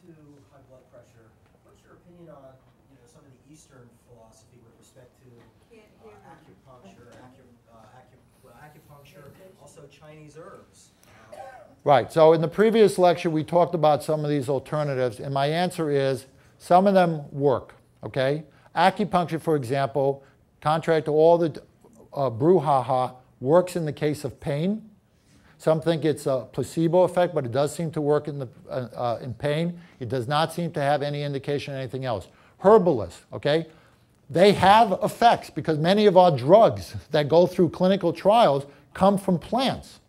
to high blood pressure, what's your opinion on some of the Eastern philosophy with respect to acupuncture, also Chinese herbs? Right. So in the previous lecture, we talked about some of these alternatives, and my answer is some of them work. Okay. Acupuncture, for example, contrary to all the brouhaha, works in the case of pain. Some think it's a placebo effect, but it does seem to work in pain. It does not seem to have any indication of anything else. Herbalists, okay, they have effects because many of our drugs that go through clinical trials come from plants.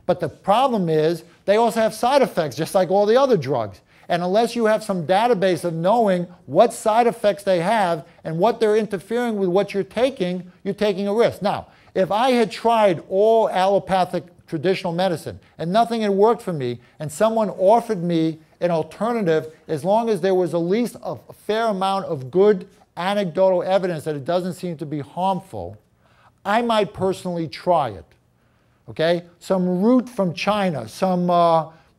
But the problem is they also have side effects, just like all the other drugs. And unless you have some database of knowing what side effects they have and what they're interfering with what you're taking a risk. Now, if I had tried all allopathic traditional medicine and nothing had worked for me, and someone offered me an alternative, as long as there was at least a fair amount of good anecdotal evidence that it doesn't seem to be harmful, I might personally try it. Okay? Some root from China, some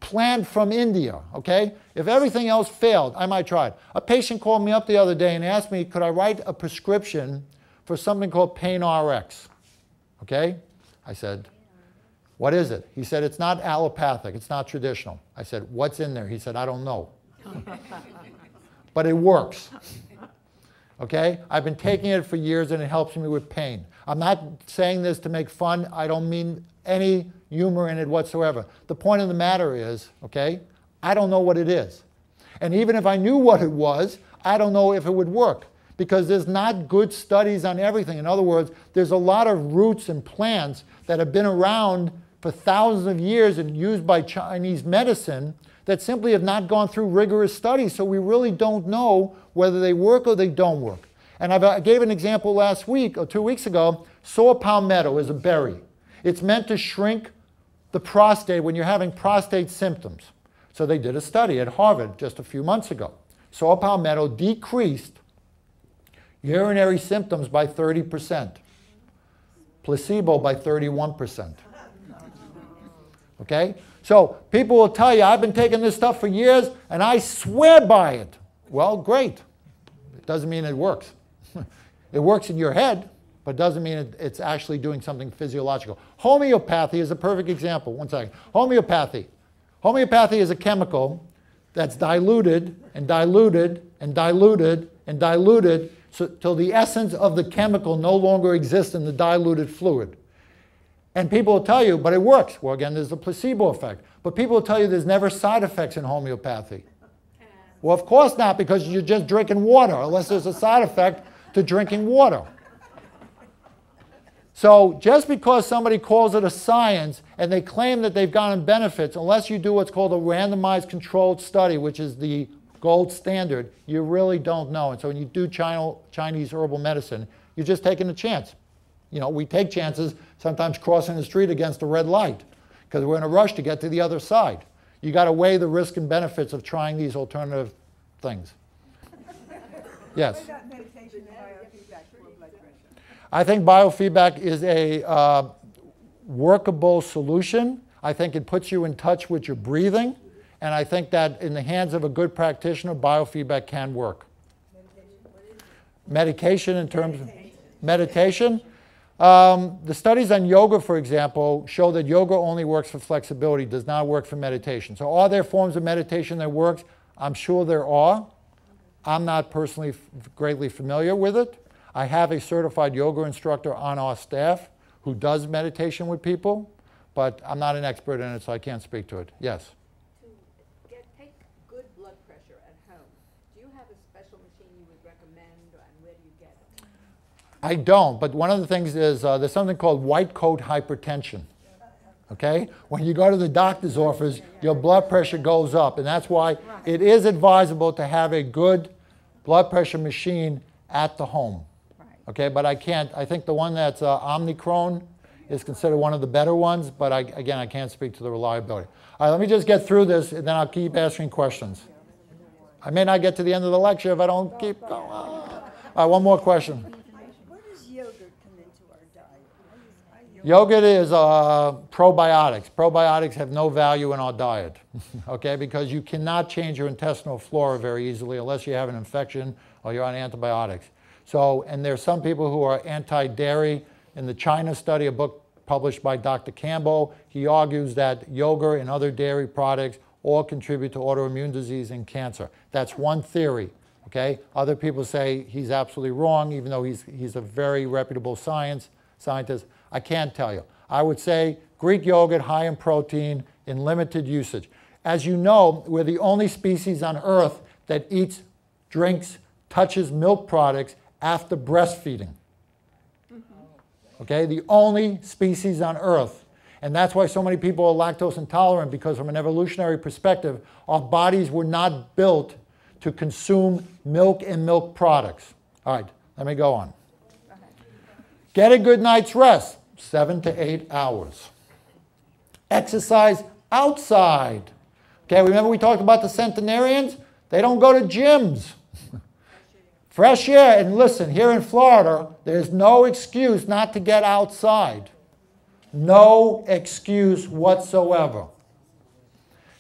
plant from India. Okay? If everything else failed, I might try it. A patient called me up the other day and asked me, could I write a prescription for something called Pain RX? Okay? I said, what is it? He said, it's not allopathic, it's not traditional. I said, what's in there? He said, I don't know. But it works. Okay? I've been taking it for years and it helps me with pain. I'm not saying this to make fun. I don't mean any humor in it whatsoever. The point of the matter is, okay, I don't know what it is. And even if I knew what it was, I don't know if it would work because there's not good studies on everything. In other words, there's a lot of roots and plants that have been around for thousands of years and used by Chinese medicine that simply have not gone through rigorous studies. So we really don't know whether they work or they don't work. And I gave an example last week or 2 weeks ago. Saw palmetto is a berry. It's meant to shrink the prostate when you're having prostate symptoms. So they did a study at Harvard just a few months ago. Saw palmetto decreased urinary symptoms by 30%, placebo by 31%. Okay? So people will tell you, I've been taking this stuff for years and I swear by it. Well, great. It doesn't mean it works. It works in your head, but doesn't mean it's actually doing something physiological. Homeopathy is a perfect example. One second. Homeopathy. Homeopathy is a chemical that's diluted and diluted and diluted and diluted till the essence of the chemical no longer exists in the diluted fluid. And people will tell you, but it works. Well, again, there's a placebo effect. But people will tell you there's never side effects in homeopathy. Well, of course not, because you're just drinking water, unless there's a side effect to drinking water. So just because somebody calls it a science and they claim that they've gotten benefits, unless you do what's called a randomized controlled study, which is the gold standard, you really don't know. And so when you do Chinese herbal medicine, you're just taking a chance. You know, we take chances sometimes crossing the street against a red light because we're in a rush to get to the other side. You got to weigh the risk and benefits of trying these alternative things. Yes? What about meditation and biofeedback for blood pressure? I think biofeedback is a workable solution. I think it puts you in touch with your breathing. And I think that in the hands of a good practitioner, biofeedback can work. Medication in terms of meditation. The studies on yoga, for example, show that yoga only works for flexibility, does not work for meditation. So are there forms of meditation that works? I'm sure there are. I'm not personally greatly familiar with it. I have a certified yoga instructor on our staff who does meditation with people, but I'm not an expert in it, so I can't speak to it. Yes? To take good blood pressure at home, do you have a special machine you would recommend, and where do you get it? I don't, but one of the things is there's something called white coat hypertension. Okay? When you go to the doctor's office, your blood pressure goes up, and that's why it is advisable to have a good blood pressure machine at the home. Okay, but I think the one that's Omnicron is considered one of the better ones, but again, I can't speak to the reliability. All right, let me just get through this, and then I'll keep asking questions. I may not get to the end of the lecture if I don't keep going. All right, one more question. Where does yogurt come into our diet? Yogurt is probiotics. Probiotics have no value in our diet, okay, because you cannot change your intestinal flora very easily unless you have an infection or you're on antibiotics. So, and there's some people who are anti-dairy. In the China study, a book published by Dr. Campbell, he argues that yogurt and other dairy products all contribute to autoimmune disease and cancer. That's one theory, okay? Other people say he's absolutely wrong, even though he's a very reputable scientist. I can't tell you. I would say Greek yogurt, high in protein, in limited usage. As you know, we're the only species on Earth that eats, drinks, touches milk products after breastfeeding. Okay, the only species on Earth. And that's why so many people are lactose intolerant, because from an evolutionary perspective, our bodies were not built to consume milk and milk products. All right, let me go on. Get a good night's rest, 7 to 8 hours. Exercise outside. Okay, remember we talked about the centenarians? They don't go to gyms. Fresh air, and listen, here in Florida, there's no excuse not to get outside. No excuse whatsoever.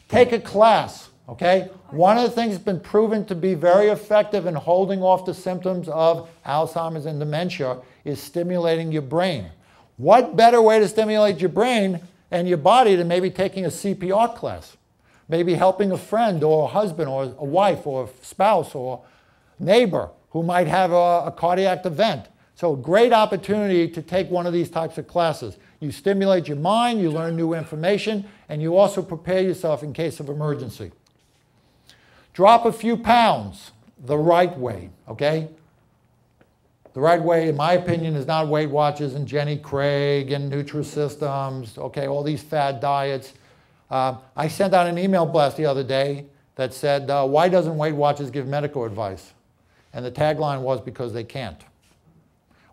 Take a class, okay? One of the things that's been proven to be very effective in holding off the symptoms of Alzheimer's and dementia is stimulating your brain. What better way to stimulate your brain and your body than maybe taking a CPR class? Maybe helping a friend or a husband or a wife or a spouse or neighbor who might have a cardiac event. So a great opportunity to take one of these types of classes. You stimulate your mind, you learn new information, and you also prepare yourself in case of emergency. Drop a few pounds the right way, okay? The right way, in my opinion, is not Weight Watchers and Jenny Craig and Nutrisystems, okay, all these fad diets. I sent out an email blast the other day that said, why doesn't Weight Watchers give medical advice? And the tagline was, because they can't.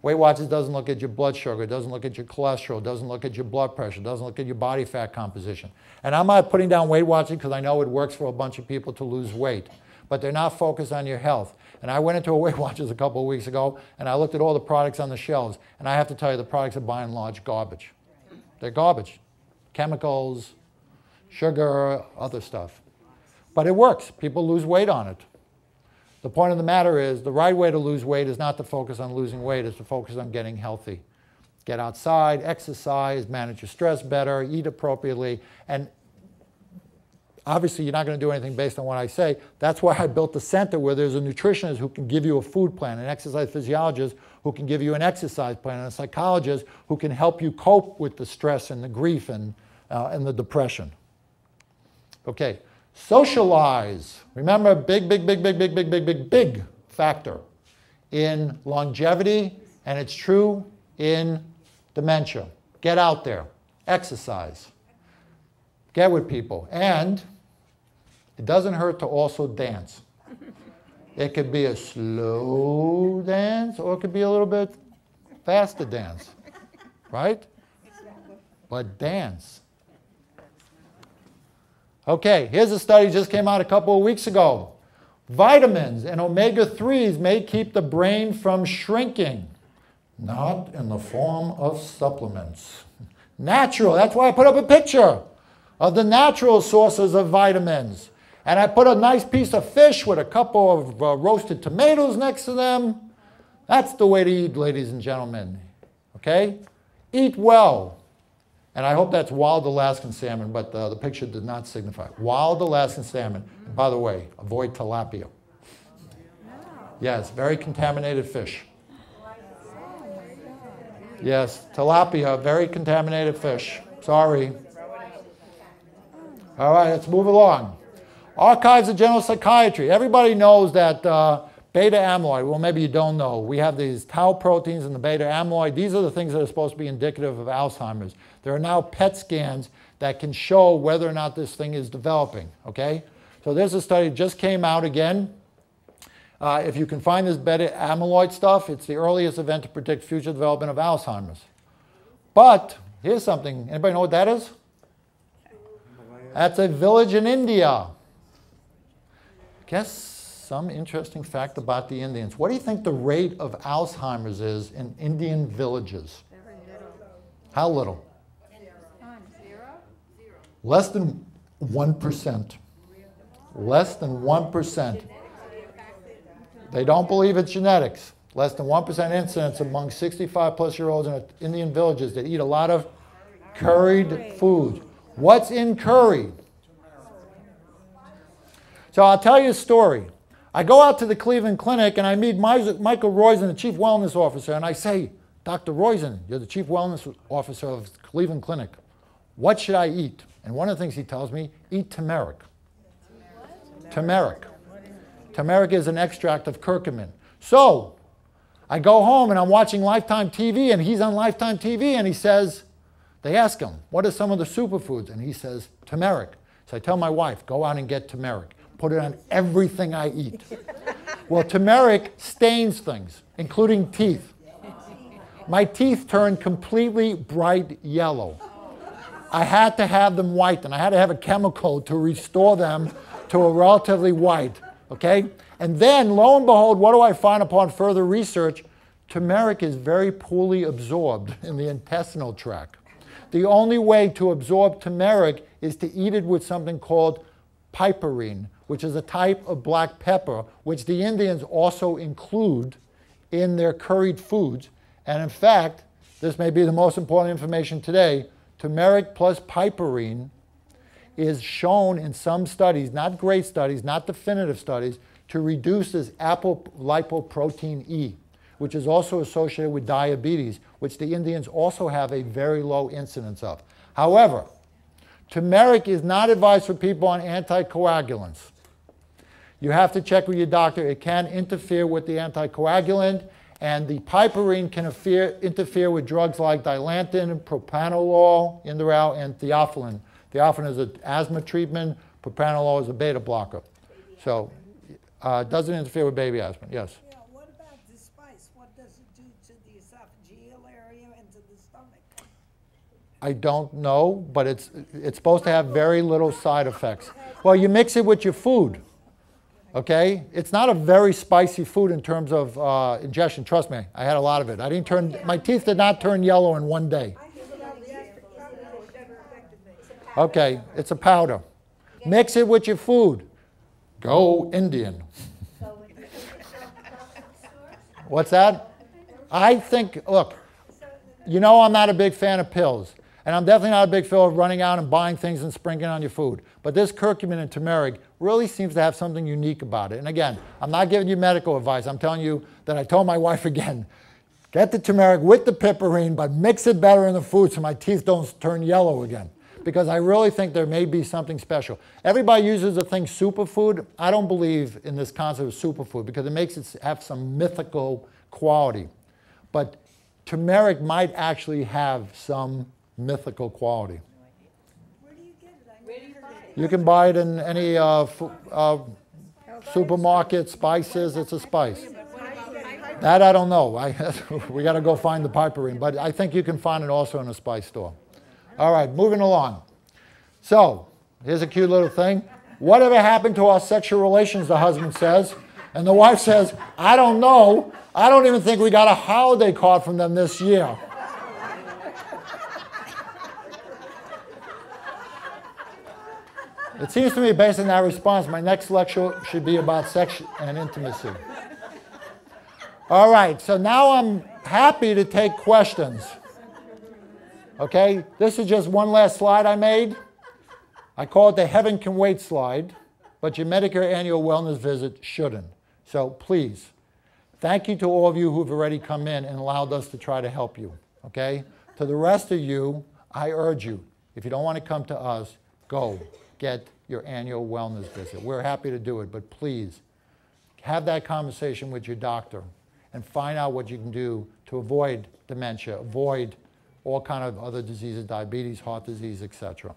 Weight Watchers doesn't look at your blood sugar, doesn't look at your cholesterol, doesn't look at your blood pressure, doesn't look at your body fat composition. And I'm not putting down Weight Watchers because I know it works for a bunch of people to lose weight, but they're not focused on your health. And I went into a Weight Watchers a couple of weeks ago, and I looked at all the products on the shelves, and I have to tell you, the products are by and large garbage. They're garbage. Chemicals, sugar, other stuff. But it works. People lose weight on it. The point of the matter is, the right way to lose weight is not to focus on losing weight, it's to focus on getting healthy. Get outside, exercise, manage your stress better, eat appropriately, and obviously you're not going to do anything based on what I say. That's why I built the center where there's a nutritionist who can give you a food plan, an exercise physiologist who can give you an exercise plan, and a psychologist who can help you cope with the stress and the grief and the depression. Okay. Socialize. Remember, big factor in longevity, and it's true in dementia. Get out there. Exercise. Get with people. And it doesn't hurt to also dance. It could be a slow dance, or it could be a little bit faster dance. Right? But dance. Okay, here's a study just came out a couple of weeks ago. Vitamins and omega-3s may keep the brain from shrinking. Not in the form of supplements. Natural, that's why I put up a picture of the natural sources of vitamins. And I put a nice piece of fish with a couple of roasted tomatoes next to them. That's the way to eat, ladies and gentlemen. Okay? Eat well. And I hope that's wild Alaskan salmon, but the picture did not signify. Wild Alaskan salmon. And by the way, avoid tilapia. Yes, very contaminated fish. Yes, tilapia, very contaminated fish. Sorry. All right, let's move along. Archives of General Psychiatry. Everybody knows that beta amyloid, well, maybe you don't know. We have these tau proteins in the beta amyloid. These are the things that are supposed to be indicative of Alzheimer's. There are now PET scans that can show whether or not this thing is developing, okay? So there's a study that just came out again. If you can find this beta amyloid stuff, it's the earliest event to predict future development of Alzheimer's. But here's something. Anybody know what that is? That's a village in India. Guess some interesting fact about the Indians. What do you think the rate of Alzheimer's is in Indian villages? How little? Less than 1%. Less than 1%. They don't believe it's genetics. Less than 1% incidence among 65-plus-year-olds in Indian villages that eat a lot of curried food. What's in curry? So I'll tell you a story. I go out to the Cleveland Clinic and I meet Michael Roizen, the Chief Wellness Officer, and I say, Dr. Roizen, you're the Chief Wellness Officer of Cleveland Clinic. What should I eat? And one of the things he tells me, eat turmeric. Turmeric. Turmeric is an extract of curcumin. So I go home and I'm watching Lifetime TV, and he's on Lifetime TV, and he says, they ask him, what are some of the superfoods? And he says, turmeric. So I tell my wife, go out and get turmeric. Put it on everything I eat. Well, turmeric stains things, including teeth. My teeth turned completely bright yellow. I had to have them whitened. I had to have a chemical to restore them to a relatively white, okay? And then, lo and behold, what do I find upon further research? Turmeric is very poorly absorbed in the intestinal tract. The only way to absorb turmeric is to eat it with something called piperine, which is a type of black pepper, which the Indians also include in their curried foods. And in fact, this may be the most important information today, turmeric plus piperine is shown in some studies, not great studies, not definitive studies, to reduce this apolipoprotein E, which is also associated with diabetes, which the Indians also have a very low incidence of. However, turmeric is not advised for people on anticoagulants. You have to check with your doctor. It can interfere with the anticoagulant, and the piperine can interfere with drugs like dilantin, propranolol, Inderal, and theophylline. Theophylline is an asthma treatment. Propranolol is a beta blocker. So it doesn't interfere with baby asthma. Yes? Yeah, what about the spice? What does it do to the esophageal area and to the stomach? I don't know, but it's supposed to have very little side effects. Well, you mix it with your food. Okay? It's not a very spicy food in terms of ingestion. Trust me, I had a lot of it. My teeth did not turn yellow in one day. Okay, it's a powder. Mix it with your food. Go Indian. What's that? I think, look, you know I'm not a big fan of pills. And I'm definitely not a big fan of running out and buying things and sprinkling on your food. But this curcumin and turmeric really seems to have something unique about it. And again, I'm not giving you medical advice. I'm telling you that I told my wife again, get the turmeric with the piperine, but mix it better in the food so my teeth don't turn yellow again. Because I really think there may be something special. Everybody uses the thing superfood. I don't believe in this concept of superfood because it makes it have some mythical quality. But turmeric might actually have some mythical quality. Where do you get it? Where do you buy it? You can buy it in any supermarket, spices. It's a spice. That I don't know. We got to go find the piperine. But I think you can find it also in a spice store. All right, moving along. So here's a cute little thing. Whatever happened to our sexual relations, the husband says. And the wife says, I don't know. I don't even think we got a holiday card from them this year. It seems to me, based on that response, my next lecture should be about sex and intimacy. All right, so now I'm happy to take questions. Okay, this is just one last slide I made. I call it the heaven can wait slide, but your Medicare annual wellness visit shouldn't. So please, thank you to all of you who've already come in and allowed us to try to help you. Okay, to the rest of you, I urge you, if you don't want to come to us, go get your annual wellness visit. We're happy to do it, but please have that conversation with your doctor and find out what you can do to avoid dementia, avoid all kind of other diseases, diabetes, heart disease, etc.